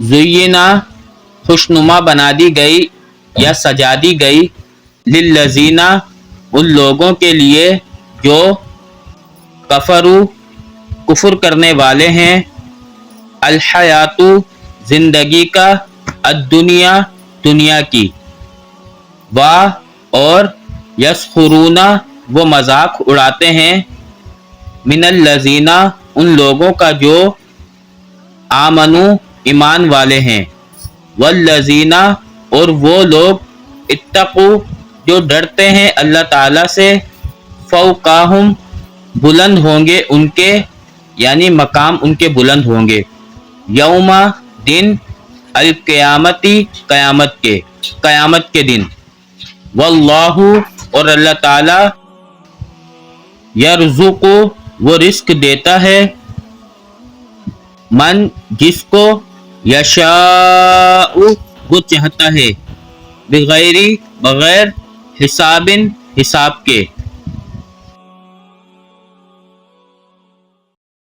زینا خوشنما بنا دی گئی یا سجا دی گئی، للذینا ان لوگوں کے لیے جو کفروا کفر کرنے والے ہیں، الحیات زندگی کا، الدنیا دنیا کی، اور یسخرون وہ مذاق اڑاتے ہیں، من الذین ان لوگوں کا جو آمنو ایمان والے ہیں، والذین اور وہ لوگ اتقوا جو ڈرتے ہیں اللہ تعالی سے، فوقاہم بلند ہوں گے ان کے، یعنی مقام ان کے بلند ہوں گے، یوم دن، القیامتی قیامت کے دن، واللہ اور اللہ تعالی، یرزق وہ رزق دیتا ہے، من جس کو، یشاء وہ چاہتا ہے، بغیر حساب کے،